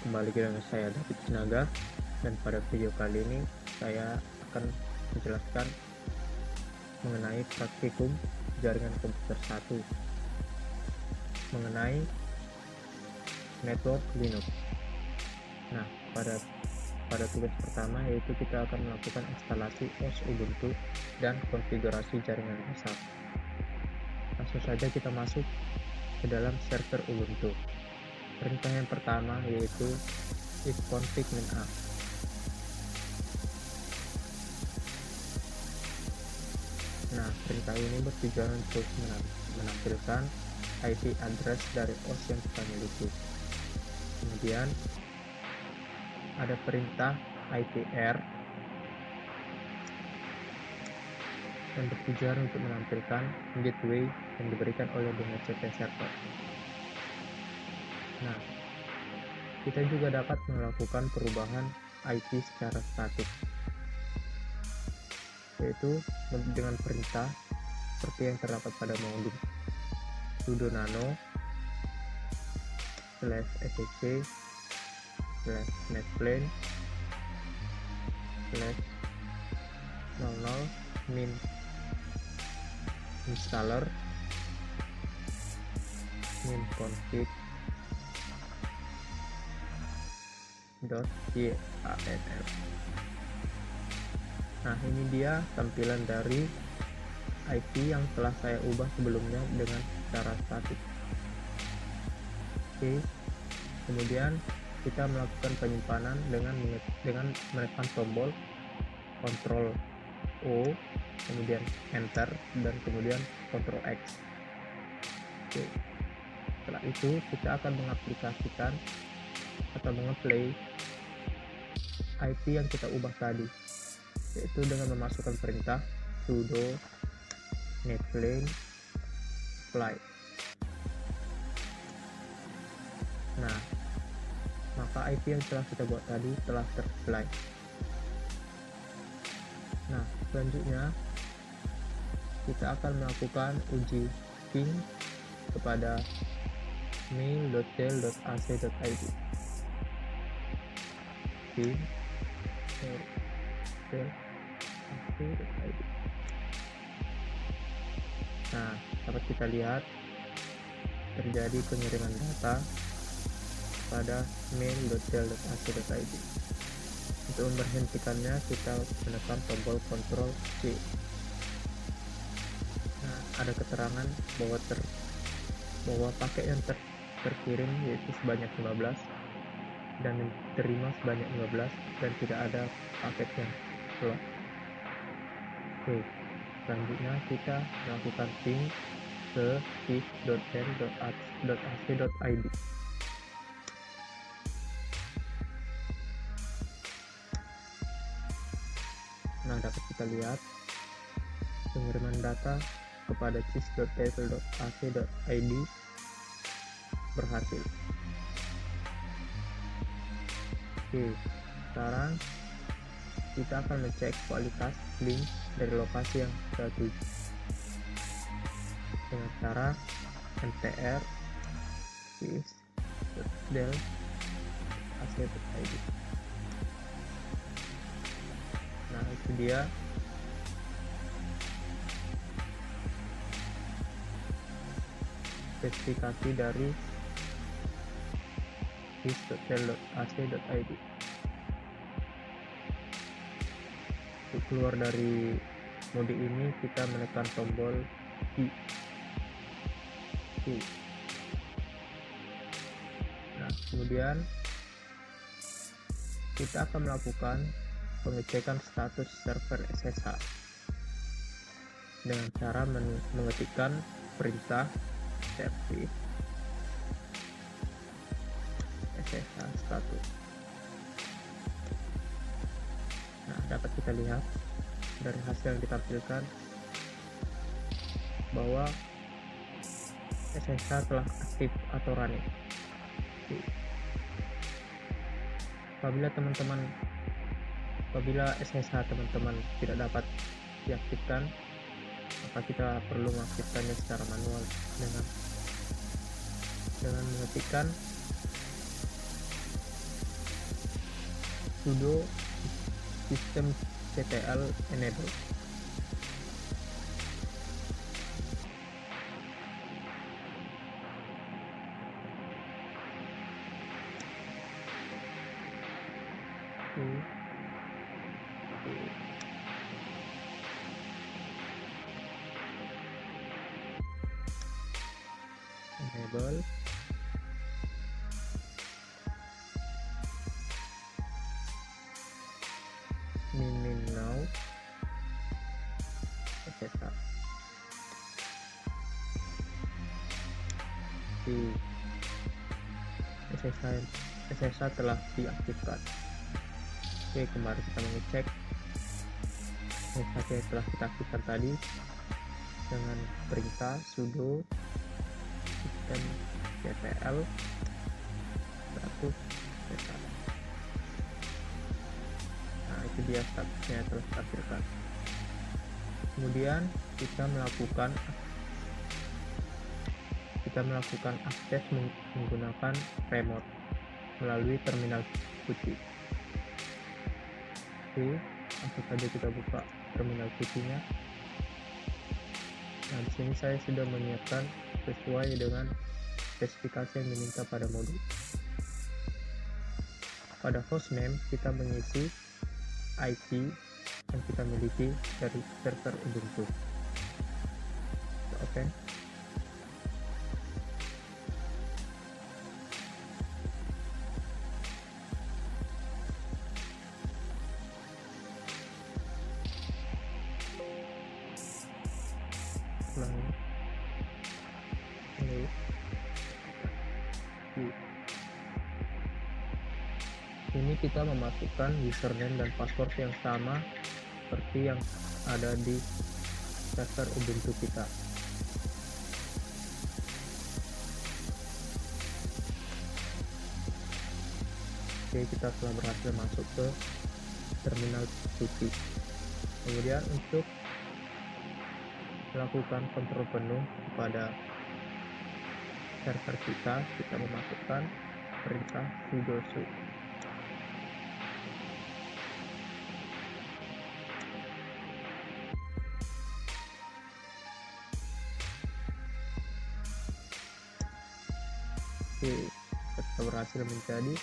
kembali dengan saya David Sinaga, dan pada video kali ini saya akan menjelaskan mengenai praktikum jaringan komputer 1 mengenai network Linux. Nah, pada tugas pertama yaitu kita akan melakukan instalasi OS Ubuntu dan konfigurasi jaringan dasar. Langsung saja kita masuk ke dalam server Ubuntu. Perintah yang pertama yaitu ifconfig -a. Nah, perintah ini bertujuan untuk menampilkan IP address dari OS yang kita miliki. Kemudian ada perintah ipr yang bertujuan untuk menampilkan gateway yang diberikan oleh DHCP server. Nah, kita juga dapat melakukan perubahan IP secara statik, yaitu dengan perintah seperti yang terdapat pada modul sudo nano /etc /netplane /00 min installer min config .yanl. Nah, ini dia tampilan dari IP yang telah saya ubah sebelumnya dengan cara statik. Oke, kemudian kita melakukan penyimpanan dengan menekan tombol Ctrl O, kemudian Enter, dan kemudian Ctrl X. Oke. Setelah itu kita akan mengaplikasikan atau mengeplay IP yang kita ubah tadi, yaitu dengan memasukkan perintah sudo netplane apply. Nah, maka IP yang telah kita buat tadi telah ter-apply. Nah, selanjutnya kita akan melakukan uji ping kepada mail.del.ac.id. ping del.ac.id. Nah, dapat kita lihat terjadi pengiriman data pada mail.del.ac.id. Untuk memberhentikannya kita menekan tombol Ctrl C. Nah, ada keterangan bahwa paket yang terkirim yaitu sebanyak 15 dan diterima sebanyak 15 dan tidak ada paket yang keluar. Oke, selanjutnya kita melakukan ping ke if.del.ac.id. Nah, dapat kita lihat pengiriman data kepada cis.del.ac.id berhasil. Oke, sekarang kita akan mengecek kualitas link dari lokasi yang kita tuju dengan cara npr cis.del.ac.id. Nah, itu dia spesifikasi dari cis.del.ac.id. Untuk keluar dari mode ini kita menekan tombol I. Nah, kemudian kita akan melakukan pengecekan status server SSH dengan cara mengetikkan perintah service SSH status. Nah, dapat kita lihat dari hasil yang ditampilkan bahwa SSH telah aktif atau running. Apabila SSH teman-teman tidak dapat diaktifkan, maka kita perlu mengaktifkannya secara manual dengan mengetikkan sudo systemctl enable. Enable min now SSH. Di SSH telah diaktifkan. Oke, kemarin kita mengecek SSH yang telah kita aktifkan tadi dengan perintah sudo systemctl SSH. Nah, itu dia statusnya telah ditampilkan. Kemudian kita melakukan akses menggunakan remote melalui terminal putih. Oke, langsung saja kita buka terminal putihnya. Nah, di sini saya sudah menyiapkan sesuai dengan spesifikasi yang diminta pada modul. Pada hostname kita mengisi IP yang kita miliki dari server Ubuntu. Oke. Ini kita memasukkan username dan password yang sama seperti yang ada di server Ubuntu kita. Oke, kita telah berhasil masuk ke terminal putih. Kemudian untuk melakukan kontrol penuh kepada server kita memasukkan perintah sudo su. Oke, kita berhasil menjadi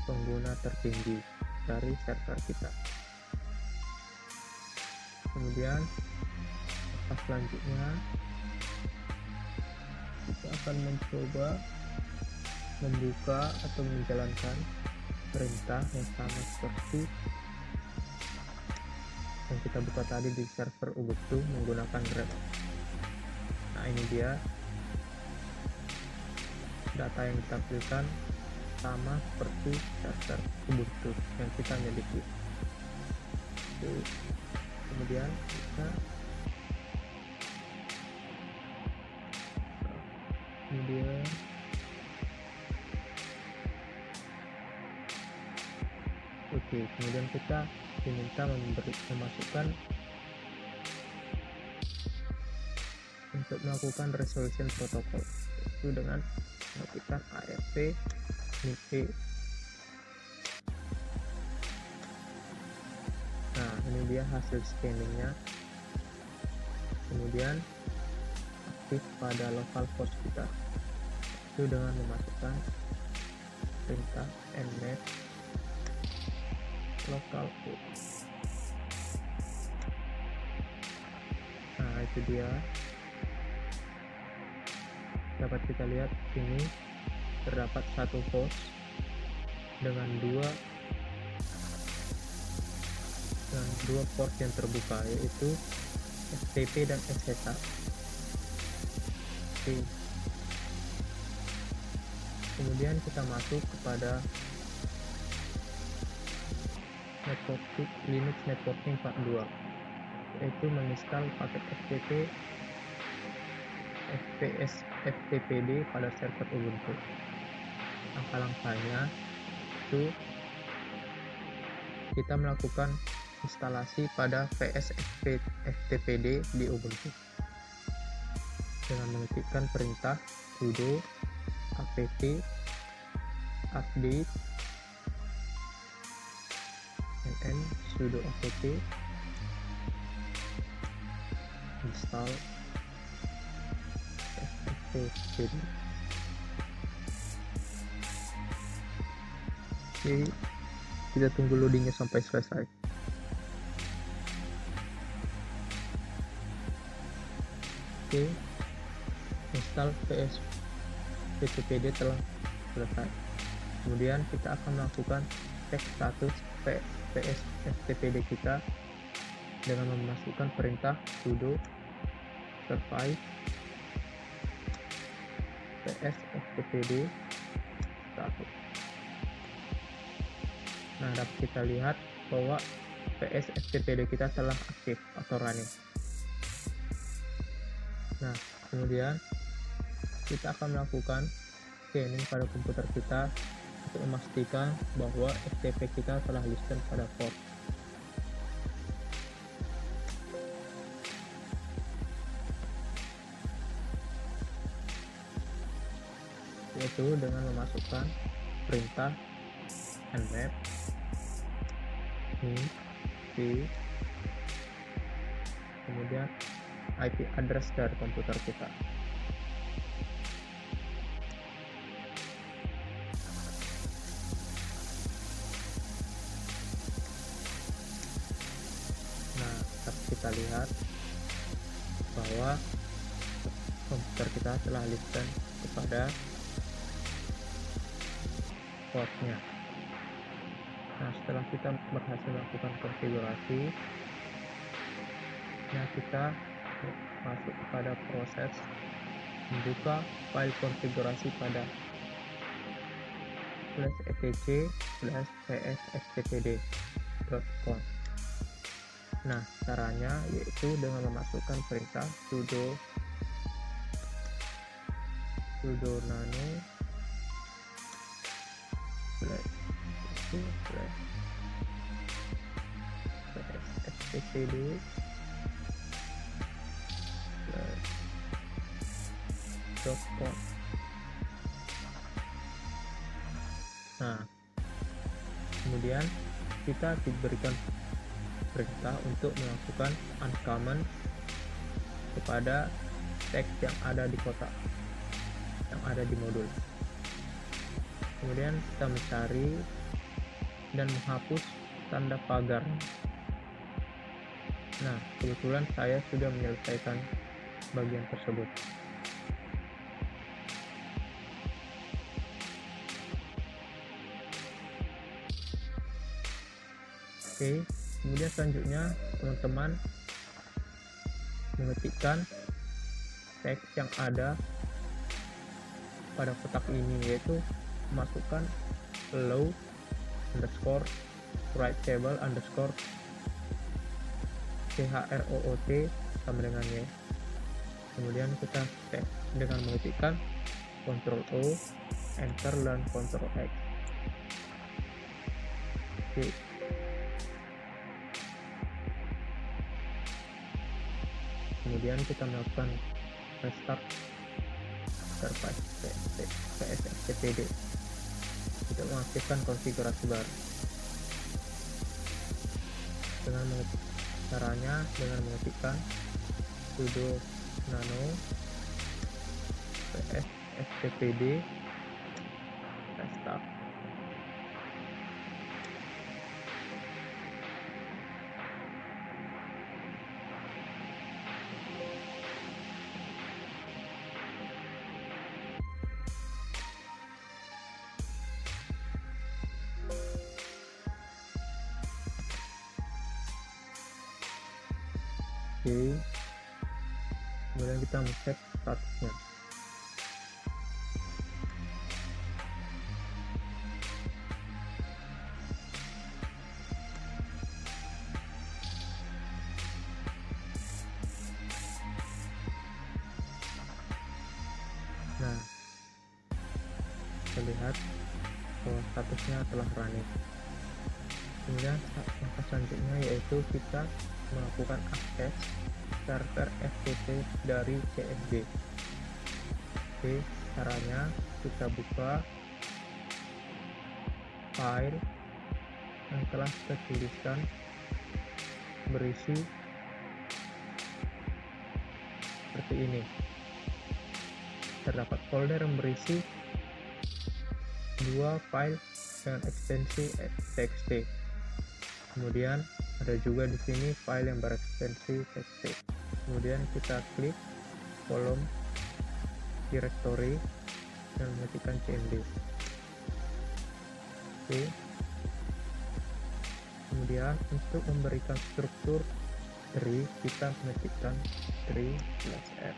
pengguna tertinggi dari server kita. Kemudian selanjutnya kita akan mencoba membuka atau menjalankan perintah yang sama seperti yang kita buka tadi di server Ubuntu menggunakan remote. Nah, ini dia data yang ditampilkan sama seperti server Ubuntu yang kita miliki. Oke. Kemudian kemudian kita diminta memasukkan untuk melakukan resolution protokol, itu dengan mengetikkan ARP NIP. Nah, ini dia hasil scanningnya. Kemudian aktif pada localhost kita, itu dengan memasukkan perintah nmet localhost. Nah, itu dia. Dapat kita lihat ini terdapat satu host dengan dua port yang terbuka, yaitu FTP dan SSH. Oke. Kemudian kita masuk kepada Linux Networking Part 2, yaitu menginstal paket FTPD pada server Ubuntu. Langkah-langkahnya itu kita melakukan instalasi pada VS FTPD di Ubuntu dengan mengetikkan perintah sudo apt update cmd sudo apt install stpd. Oke, kita tunggu loadingnya sampai selesai. Oke, install stpd telah selesai. Kemudian kita akan melakukan cek status ps stpd kita dengan memasukkan perintah sudo survive ps stpd status. Nah, dapat kita lihat bahwa ps stpd kita telah aktif atau running. Nah, kemudian kita akan melakukan scanning pada komputer kita untuk memastikan bahwa FTP kita telah listen pada port. Yaitu dengan memasukkan perintah nmap p kemudian IP address dari komputer kita. Nah, dapat kita lihat bahwa komputer kita telah listen kepada portnya. Nah, setelah kita berhasil melakukan konfigurasi, nah kita masuk kepada proses membuka file konfigurasi pada /etc/psstpd.conf. Nah, caranya yaitu dengan memasukkan perintah sudo nano /psstpd .conf. Nah, kemudian kita diberikan perintah untuk melakukan uncommon kepada teks yang ada di kotak, yang ada di modul. Kemudian kita mencari dan menghapus tanda pagar. Nah, kebetulan saya sudah menyelesaikan bagian tersebut. Oke, kemudian selanjutnya teman-teman mengetikkan teks yang ada pada kotak ini, yaitu masukkan allow underscore write table underscore chroot sama dengan y. Kemudian kita cek dengan mengetikkan Ctrl O, Enter, dan Ctrl X. Oke. Kemudian kita melakukan restart service PSSTPD untuk mengaktifkan konfigurasi baru. Caranya dengan mengetikkan sudo nano psstpd restart. Oke, kemudian kita mencek statusnya. Nah, terlihat bahwa statusnya telah running. Kemudian langkah selanjutnya yaitu kita melakukan akses server FTP dari CSD. Oke, caranya kita buka file yang telah kita tuliskan berisi seperti ini. Terdapat folder yang berisi 2 file dengan ekstensi txt. Kemudian ada juga di sini file yang berekstensi txt. Kemudian kita klik kolom directory dan mengetikkan cmd. Oke. Kemudian untuk memberikan struktur tree, kita mengetikkan tree/r.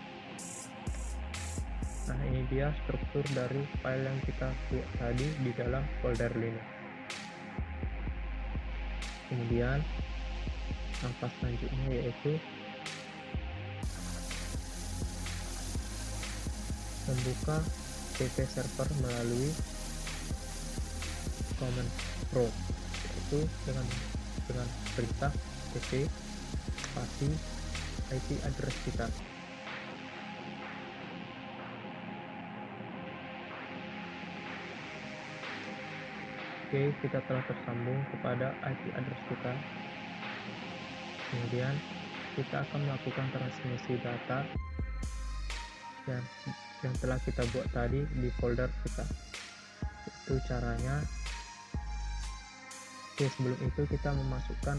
Nah, ini dia struktur dari file yang kita buat tadi di dalam folder Linux. Kemudian langkah selanjutnya yaitu membuka cp server melalui command prompt, yaitu dengan perintah cp spasi IP address kita. Oke, kita telah tersambung kepada IP address kita. Kemudian kita akan melakukan transmisi data yang telah kita buat tadi di folder kita. Itu caranya. Oke, sebelum itu kita memasukkan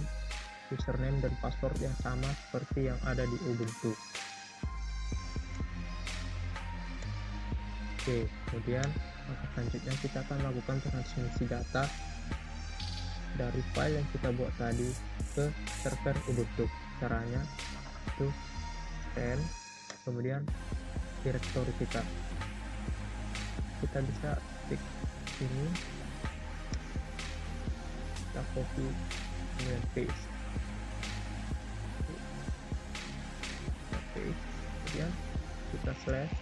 username dan password yang sama seperti yang ada di Ubuntu. Oke, kemudian langkah selanjutnya kita akan melakukan transmisi data dari file yang kita buat tadi ke server Ubuntu. Caranya itu send, kemudian direktori kita bisa klik ini, kita copy kemudian paste, kemudian kita slash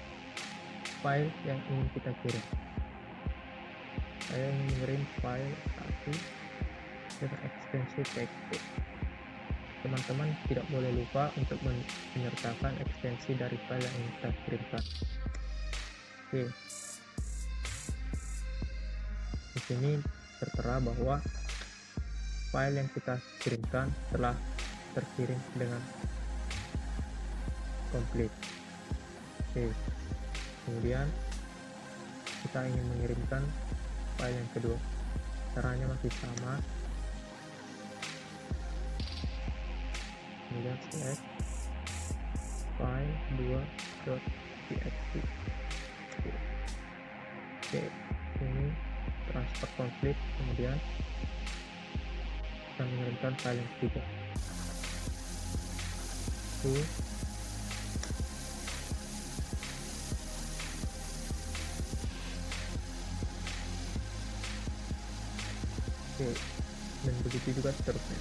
file yang ingin kita kirim. Saya ingin mengirim file 1 dengan ekstensi txt. Teman-teman tidak boleh lupa untuk menyertakan ekstensi dari file yang ingin kita kirimkan. Oke. Di sini tertera bahwa file yang kita kirimkan telah terkirim dengan komplit. Oke. Kemudian kita ingin mengirimkan file yang kedua. Caranya masih sama. Kemudian select file 2.txt. Oke, ini transfer komplit. Kemudian kita mengirimkan file yang ketiga. Oke, dan begitu juga seterusnya.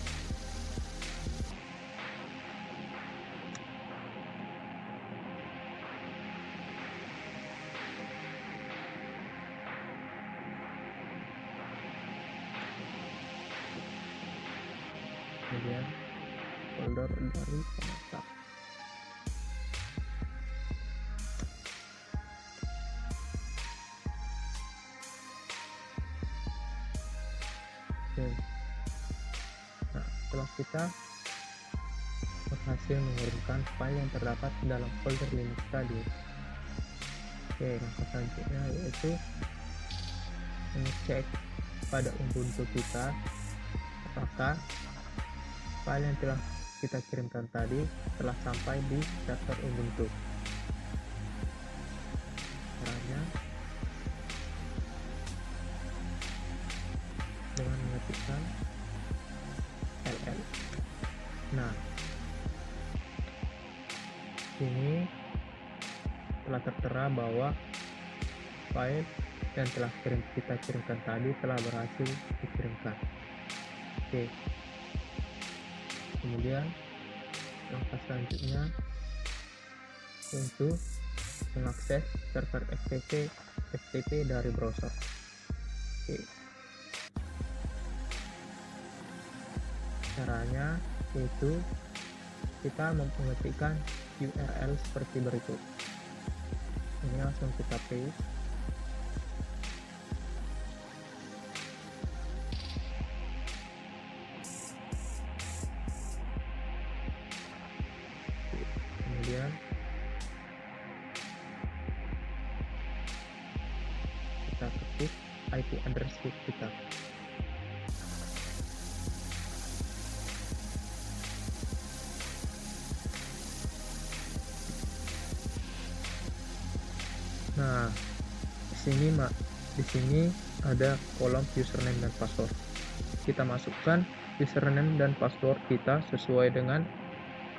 Kemudian folder dari penata. Nah, setelah kita berhasil mengirimkan file yang terdapat dalam folder Linux tadi, langkah selanjutnya yaitu mengecek pada Ubuntu kita apakah file yang telah kita kirimkan tadi telah sampai di server Ubuntu. Caranya dengan mengetikkan ll. Nah, ini telah tertera bahwa file yang telah kita kirimkan tadi telah berhasil dikirimkan. Oke. Kemudian langkah selanjutnya untuk mengakses server FTP dari browser. Oke. Caranya yaitu kita mengetikkan URL seperti berikut. Ini langsung kita paste. kemudian kita ketik IP address kita. Nah, di sini ada kolom username dan password. Kita masukkan username dan password kita sesuai dengan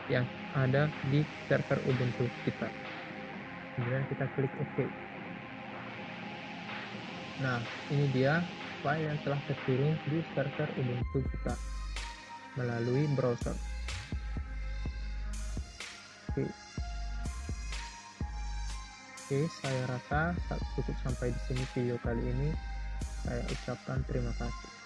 yang ada di server Ubuntu kita. Kemudian kita klik OK. Nah, ini dia file yang telah terkirim di server Ubuntu kita melalui browser. Oke, saya rasa cukup sampai di sini video kali ini. Saya ucapkan terima kasih.